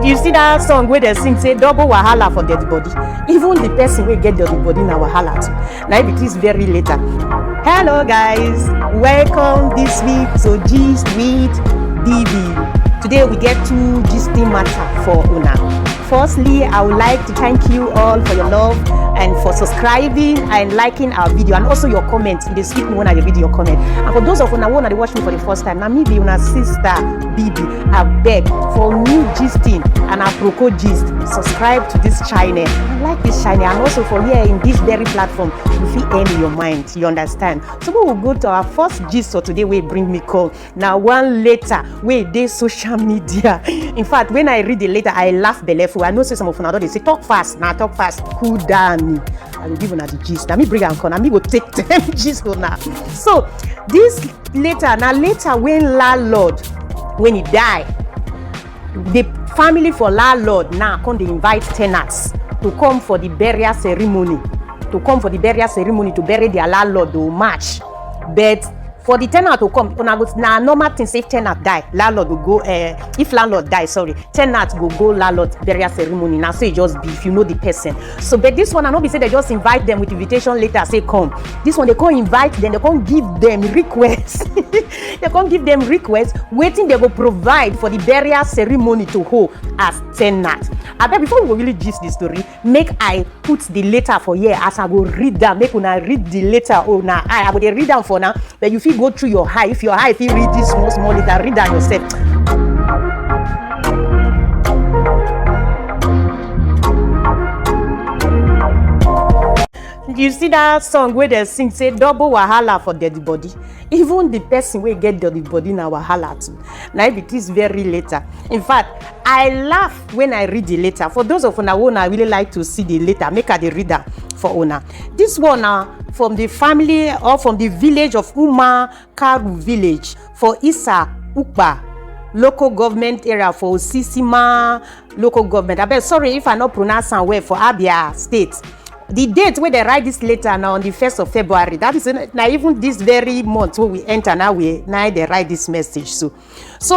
You see that song where they sing say double wahala for dead body. Even the person will get dead body na wahala too. Now it is very later. Hello guys, welcome this week to Gist with DB. Today we get to gisting matter for Una. Firstly, I would like to thank you all for your love and for subscribing and liking our video, and also your comments. In the sweet one I video your comment. And for those of una who watch me for the first time, now me be una sister Bibi. I beg for new gisting and apropos gist. Subscribe to this channel. I like this channel, and also for here in this very platform, you feel in your mind. You understand? So we will go to our first gist for today. We bring me call now. One later, we dey social media. In fact, when I read the letter, I laugh belleful. I know say some of una they say talk fast. Now talk fast. Cool down. I will give una the gist. Now me bring am come. Now me go take them gist now. So this later, now later when landlord, when he die, the family for landlord now come they invite tenants to come for the burial ceremony. To come for the burial ceremony to bury their landlord to match. But for the tenant to come, now normal thing say if tenant die, landlord will go. If landlord die, sorry, tenant will go landlord burial ceremony. Now so it just be if you know the person. So but this one I know be say they just invite them with invitation later. Say come. This one they can't invite them. They can't give them requests. They can't give them requests. Waiting they will provide for the burial ceremony to hold as tenant. I bet before we go really gist the story, make I put the letter for here as I go read that. Make una read the letter. Oh now I will read them for now. But you feel go through your eye. If your eye, if you read this small letter, read that yourself. You see that song where they sing say double wahala for dead body. Even the person will get dead body na wahala too. Now it is very later. In fact, I laugh when I read the letter. For those of una who I really like to see the letter, make her the reader for una. This one from the family or from the village of Karu village for Isa Ukba local government area for Sisima local government. I bet sorry if I not pronounce well for Abia state. The date where they write this letter now on the 1st of February. That is now even this very month where we enter now they write this message. So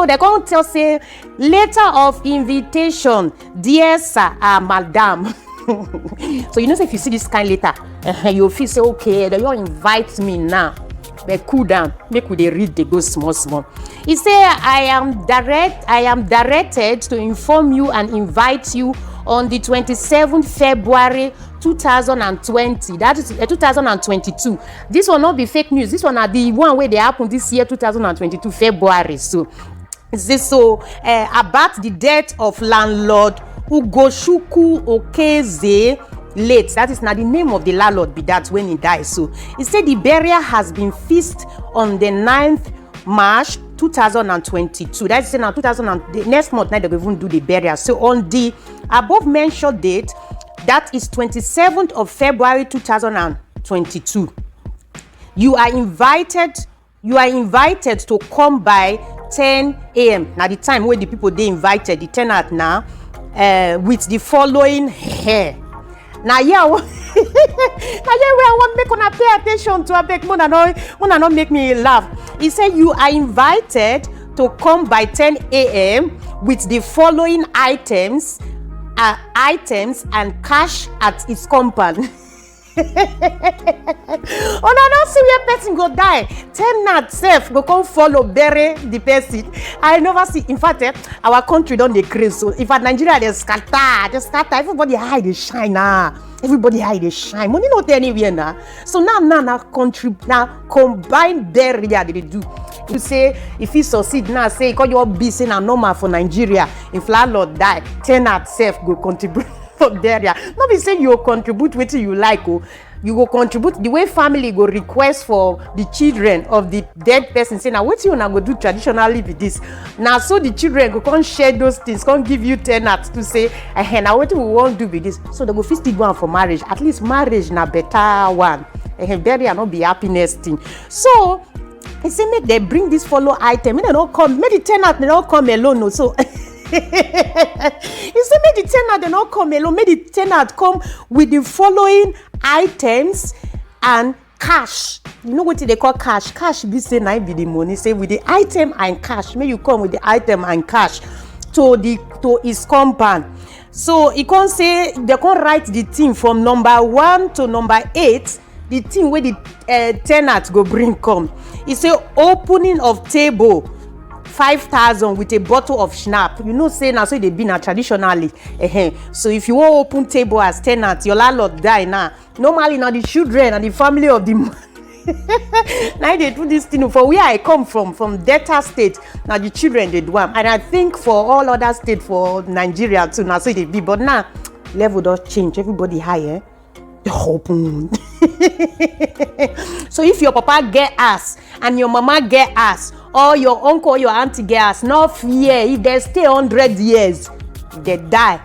they can't tell say letter of invitation, dear sir, madam. So you know if you see this kind of letter, you feel say okay, they don't invite me now. But cool down, make we read the go small. He say I am directed to inform you and invite you on the 27th February 2020. That is 2022. This will not be fake news. This one are the one where they happen this year 2022 February. So is this so about the death of landlord Ugoshuku Okeze late. That is not the name of the landlord be that when he died. So he said the burial has been fixed on the 9th March 2022. That's now the next month now they will even do the burial. So on the above mentioned date, that is 27th of February 2022. You are invited to come by 10 a.m. Now the time where the people they invited the tenant now with the following hair. Now yeah, now I want make una pay attention to a big one not make me laugh. He said you are invited to come by 10 a.m. with the following items and cash at its compound. Oh no, don't see where person go die. Tenant self go come follow bury the person. I never see. In fact, our country don't decrease. So if at Nigeria they scatter. Everybody hide the shine now. Everybody hide the shine. Money not anywhere now. So now combined burial they do. You say if he succeed now, say because you're busy and normal for Nigeria. If landlord die, tenant self go contribute. Burial. Not be saying you will contribute what you like. You go contribute the way family go request for the children of the dead person. Say now what you wanna go do traditionally with this. Now so the children go come share those things, come give you tenants to say, now what we want to do with this. So they go first still go on for marriage. At least marriage na better one. Burial not be happiness thing. So he say make they bring this follow item. Make they don't come. Make the tenant they don't come alone. No. So he said, make the tenant they not come alone. Make the tenant come with the following items and cash. You know what they call cash? Cash be say na be the money. Say with the item and cash. May you come with the item and cash to his compound. So he can't say they can't write the thing from number 1 to number 8. The thing where the tenant go bring come. He say opening of table 5,000 with a bottle of schnapps. You know, say now so they be now traditionally. So if you want open table as tenant, your landlord die now. Normally now the children and the family of the man. Now they do this thing for where I come from Delta State. Now the children they do am, and I think for all other states for Nigeria too. Now so they be, but now level does change. Everybody higher. Open. So if your papa get ass and your mama get ass, or your uncle or your auntie get ass, no fear. If they stay 100 years, they die.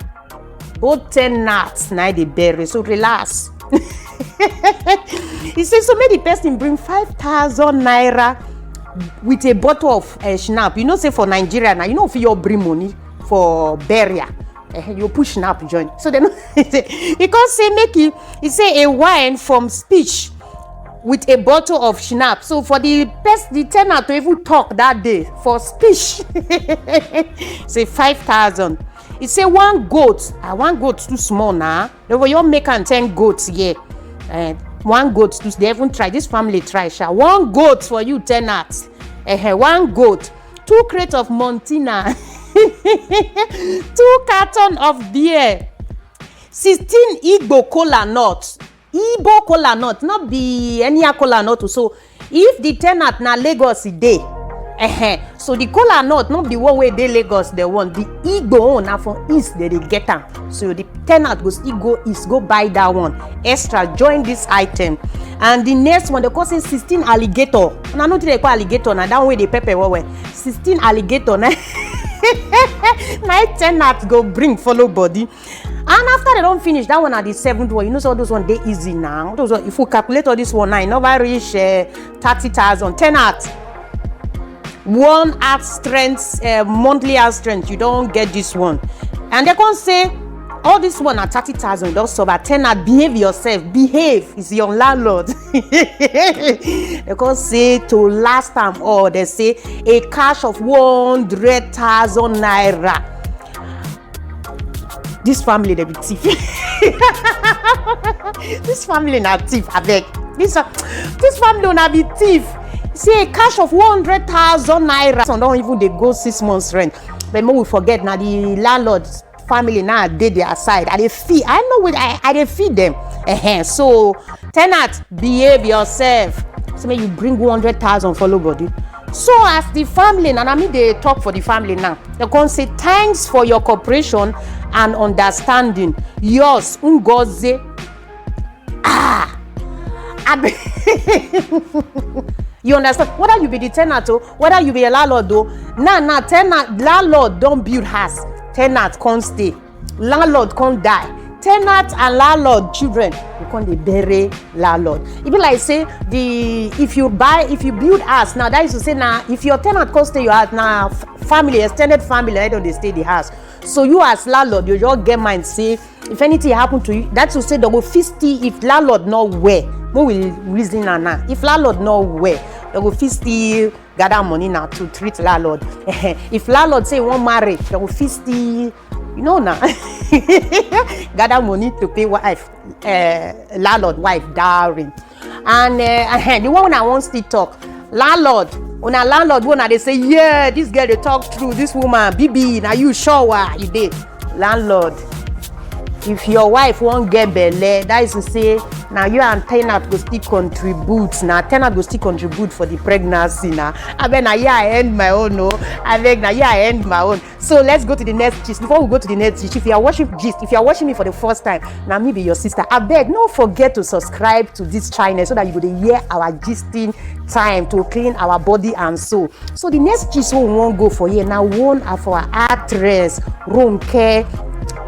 Both 10 nuts now they bury. So relax. He says so many person bring 5,000 naira with a bottle of schnapps. You know, say for Nigeria now, you know, if you bring money for burial, you push schnapps join. So then he can't say make it. He say a wine from speech with a bottle of schnapps. So for the tenant to even talk that day for speech, say 5,000. He say one goat. One goat too small now. They will you make and 10 goats here. One goat too. They even try. This family try. One goat for you tenants. One goat. 2 crates of Montina. 2 cartons of beer. 16 Igbo kola nuts. Igbo kola nut, not be any kola nut. So if the tenant na Lagos dey, so the kola nut not be one way they Lagos they want. The Igbo one na from east they get am. So the tenant go still go east go buy that one extra join this item. And the next one they call say 16 alligator. Na no they call alligator na that way they pepper well. 16 alligator na. My tenant go bring follow body. And after they don't finish that one at the 7th one, you know, so those one they easy now. Those one, if we calculate all this one now, never reach 30,000. 10 at 1 art strength, monthly art strength. You don't get this one, and they can say all this one at 30,000. Don't so but 10 at behave yourself. Behave is your landlord. They can say to last time, or they say a cash of 100,000 naira. This family they be thief. This family na thief. I beg. This family na be thief. See a cash of 100,000 naira. So don't even they go 6 months rent. But more we forget now the landlord's family now they their side. I they feed. I know what I they feed them. So tenant behave yourself. So may you bring 100,000 follow body. So as the family, and I mean they talk for the family now. They can say thanks for your cooperation and understanding. Yours, Ngozi. You understand? Whether you be the tenant or whether you be a landlord though. Nah, tenant, landlord don't build house. Tenant can't stay. Landlord can't die. Tenant and landlord children, you can't they bury landlord. It be like say if you build house now, that is to say now if your tenant can't stay your house now, family extended family I don't they stay the house. So you as landlord you just get mind say if anything happen to you, that's to say they will fisty if landlord not where. What will reason now? If landlord not where, they will fisty gather money now to treat landlord. If landlord say one marry, they will fisty. You know now, gather money to pay wife, landlord wife dowry, and the one I want to talk, landlord. When a landlord one they say, yeah, this girl they talk through this woman, BB, now you sure you did, landlord. If your wife won't get belly, that is to say, now you and tenant go still contribute. Now tenant go still contribute for the pregnancy. Now I beg now I end my own. No, I beg now I end my own. So let's go to the next gist. Before we go to the next gist, if you are watching me for the first time, now me be your sister. I beg, don't forget to subscribe to this channel so that you go to hear our gisting time to clean our body and soul. So the next gist we won't go for here now. One of our actress RONKE.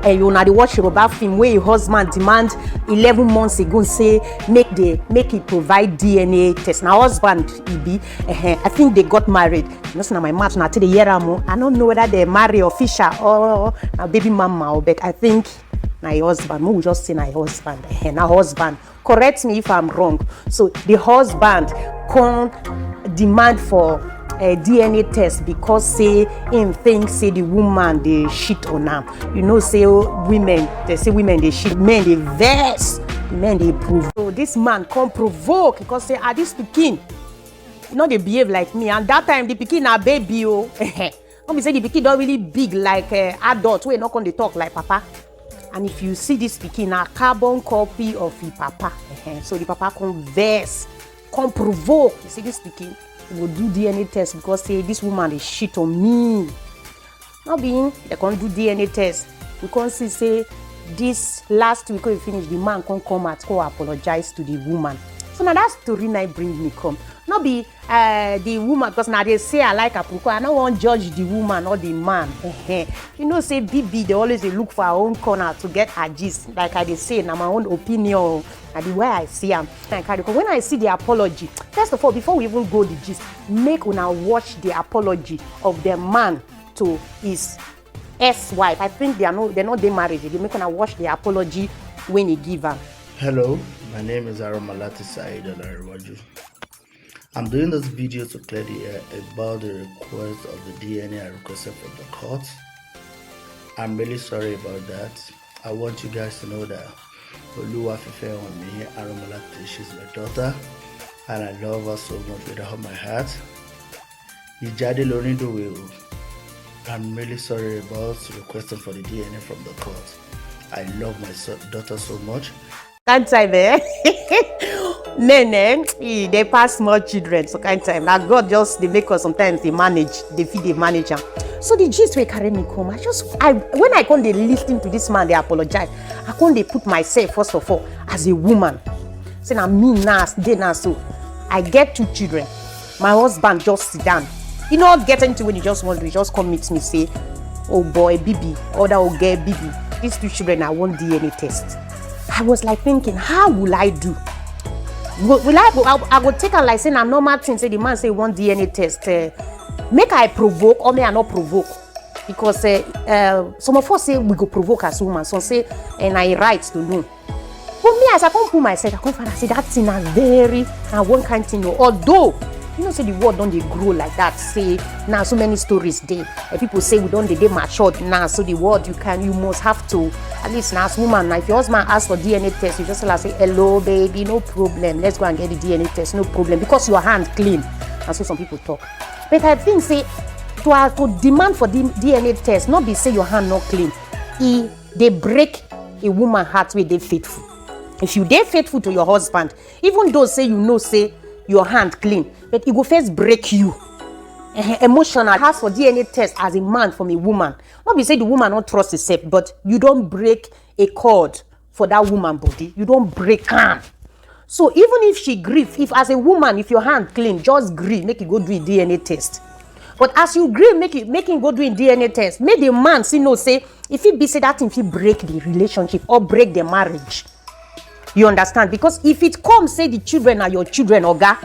You know the watch about film where your husband demand 11 months ago say make it provide DNA test. Now husband be I think they got married. You know, so now my match now till the year I don't know whether they marry official or now baby mama or back. I think my husband. We just say my husband. Now husband. Correct me if I'm wrong. So the husband can demand for DNA test because say him think say the woman they shit on am. You know say women, they say women they shit, men they vex, men they prove. So this man come provoke because say this pikin, you know they behave like me, and that time the pikin na baby oh. Don't be say the pikin don't really big like adult, we not going to talk like papa. And if you see this pikin, a carbon copy of the papa. So the papa come vex, come provoke. You see this pikin, he will do DNA test because say this woman is shit on me. Not being they can't do DNA test. We can't see say this last week when we finish, the man can't come out go apologize to the woman. So now that story now bring me come. Not be the woman, because now they say I like Apuko. I don't want to judge the woman or the man. You know, say BB, they always look for our own corner to get her gist. Like I say, now my own opinion and the way I see them. When I see the apology, first of all, before we even go the gist, make una watch the apology of the man to his ex-wife. I think they're not they married. They make una watch the apology when he give her. Hello, my name is Malati Said Al-Arwaju. I'm doing this video to clear the air about the request of the DNA I requested from the court. I'm really sorry about that. I want you guys to know that Oluwa Fife on me, Malati, she's my daughter, and I love her so much with all my heart. I'm really sorry about requesting for the DNA from the court. I love my daughter so much. Can't time, men, they pass small children, so can't time. Now God just they make us sometimes they manage, they feed the manager. So the gist will carry me come. When I come they listen to this man, they apologize. I come they put myself first of all as a woman. Say now me now, they now so I get 2 children. My husband just sit down. You know get into when you just want to just come meet me say, oh boy, baby, or that will get baby. These 2 children I want DNA test. I was like thinking, how will I do? Will I go? I will take her like saying a normal thing. Say the man say one DNA test. Make I provoke or may I not provoke? Because some of us say we go provoke as woman. Some say and I right to know. But me as I come put myself, I come find I say that thing is very one kind thing. Although you know say the world don't they grow like that. Say now so many stories there. People say we don't they matured now. So the world you must have to. At least now as woman, now if your husband asks for DNA test, you just tell her say, hello baby, no problem. Let's go and get the DNA test, no problem. Because your hand clean. And so some people talk. But I think say to demand for the DNA test, not be say your hand not clean. They break a woman heart where they faithful. If you they faithful to your husband, even though say you know say your hand clean, but it go first break you. Emotional has for DNA test as a man from a woman. Not be say the woman don't trust herself, but you don't break a cord for that woman body. You don't break her. So even if she grieve, if as a woman, if your hand clean, just grieve, make it go do a DNA test. But as you grieve, make him go do a DNA test. Make the man see no say if he be say that if he break the relationship or break the marriage. You understand? Because if it comes say the children are your children, oga.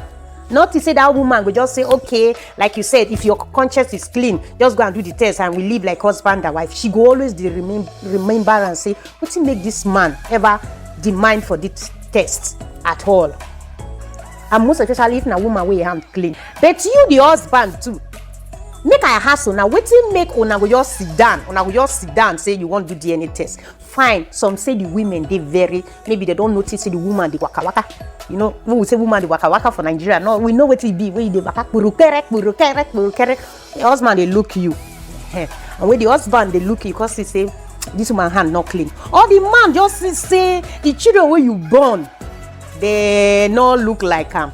Not to say that woman will just say, okay, like you said, if your conscience is clean, just go and do the test and we live like husband and wife. She go always remember and say, what's it make this man ever demand for this test at all? And most especially if a woman with her hand clean. But you, the husband too, make a hassle now. Wait till make una go just sit down. Una go just sit down say you want to do DNA test. Fine. Some say the women they vary. Maybe they don't notice say the woman the waka waka. You know, when we say woman the waka waka for Nigeria, no, we know what it be. When they waka the husband they look you, and when the husband they look you, because they say this woman hand not clean. Or the man just say the children where you born, they not look like him.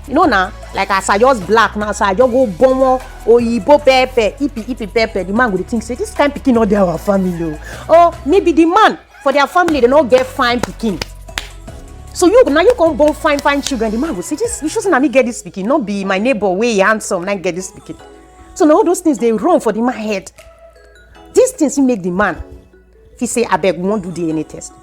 You know now, like as I just black now, so I just go bomo or ipo pepe, ipi pepe. The man would think say this kind pikin not there our family. Or maybe the man for their family they not get fine pikin. So you come born fine children. The man will say this. You shouldn't let me get this pikin. Not be my neighbor way handsome. Not get this pikin. So now all those things they run for the man head. These things will make the man. If he say I beg we won't do DNA test.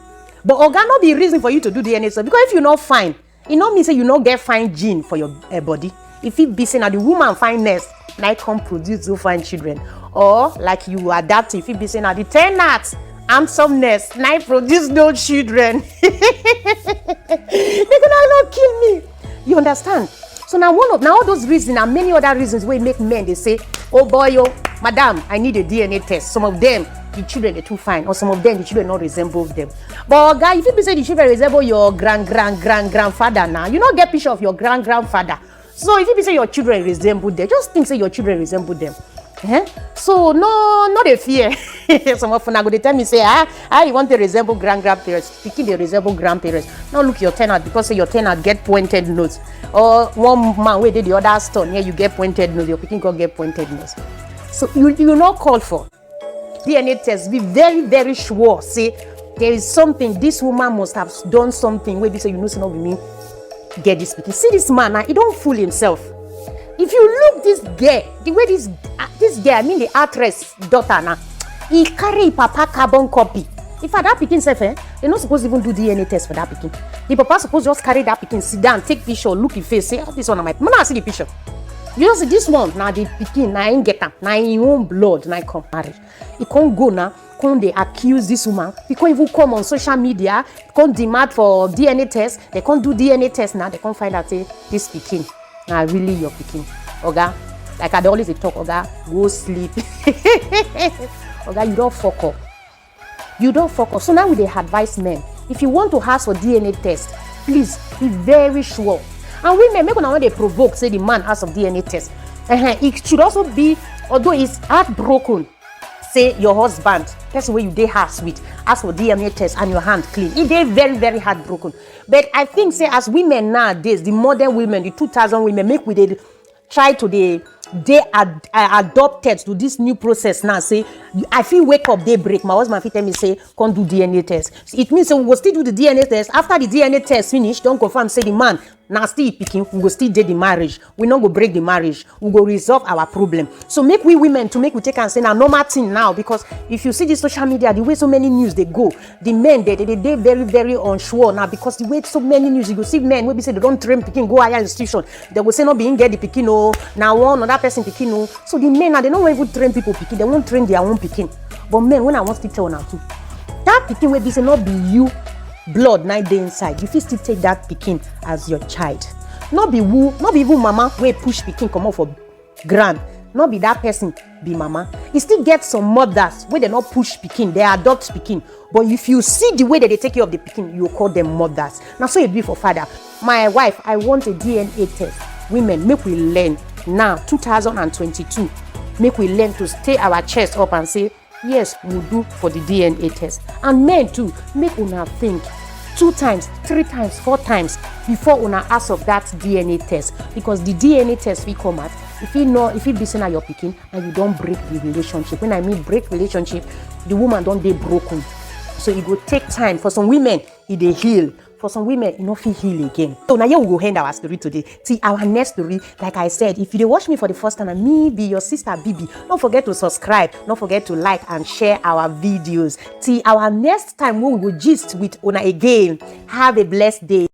But organ not be reason for you to do DNA test because if you're not fine. It not mean say you not get fine gene for your body. If it be say now the woman fineness, now come produce those fine children. Or like you adapt, if it be say now the tenants, handsomeness, now produce no children. They're gonna not kill me. You understand? So now all those reasons and many other reasons wey make men they say, oh boy, oh madam, I need a DNA test. Some of them the children are too fine, or some of them the children not resemble them. But guy, if you say the children resemble your grandfather now, you not get picture of your grandfather. So if you say your children resemble them, just think say your children resemble them. So not a fear. Some of them go they tell me say, I want to resemble grandparents. Speaking they resemble grandparents. Now look your tenant because say your tenant get pointed nose. Or one man where did the other store near you get pointed nose, your picking can get pointed nose. So you not call for DNA test. Be very, very sure. Say there is something, this woman must have done something where you say you know so not be me get this speaking. See this man now, he don't fool himself. If you look this girl, the way this girl, I mean the actress daughter now, he carry papa carbon copy. If that pikin self, they're not supposed to even do DNA test for that pikin. The papa supposed just carry that pikin, sit down, take picture, look his face, say, oh, this one of my. Man, I see the picture. You just see this one now the pikin, now ain't get am, now in own blood, now come marry. He can't go now. Can't they accuse this woman? He can't even come on social media. Can't demand for DNA test. They can't do DNA test now. They can't find out say this pikin. Now really your pikin. Oga, like I always talk, Oga, go sleep. Oga, you don't fuck up. You don't fuck up. So now we dey advise men. If you want to ask for DNA test, please be very sure. And women, make una when they provoke, say the man has of DNA test. It should also be, although it's heartbroken, say your husband, person where you dey house with, ask for DNA test and your hand clean. It dey very, very heartbroken. But I think say as women nowadays, the modern women, the 2000 women, make we dey try to they adopted to this new process now. Say I feel wake up daybreak. My husband tell me say can't do DNA test. So it means say we will still do the DNA test. After the DNA test finish, don't confirm say the man now still picking. We will still do the marriage. We not go break the marriage. We go resolve our problem. So make we women to make we take and say now normal thing now, because if you see the social media, the way so many news they go, the men they very, very unsure now, because the way so many news you go see men will be say they don't train picking go higher institution. They will say not being get the picking no now one other person picking no. So the men now they don't even train people picking. They won't train their own picking. But men, when I want to tell now too, that picking will be say not be you. Blood 9 days inside, you fit still take that pikin as your child. Not be even mama wey push pikin come out for ground. Not be that person be mama. You still get some mothers where they not push pikin, they adopt pikin. But if you see the way that they take care of the pikin, you call them mothers. Now so it be for father. My wife, I want a DNA test. Women, make we learn now 2022. Make we learn to stay our chest up and say yes, we'll do for the DNA test. And men too, make una think 2 times, 3 times, 4 times before una ask of that DNA test, because the DNA test will come out if you be seen at your picking and you don't break the relationship. When I mean break relationship, the woman don't dey broken. So it will take time. For some women, it dey heal. For some women, you know, feel heal again. So now here we will end our story today. See our next story. Like I said, if you dey watch me for the first time and me be your sister Bibi, don't forget to subscribe. Don't forget to like and share our videos. See our next time we will gist with una again. Have a blessed day.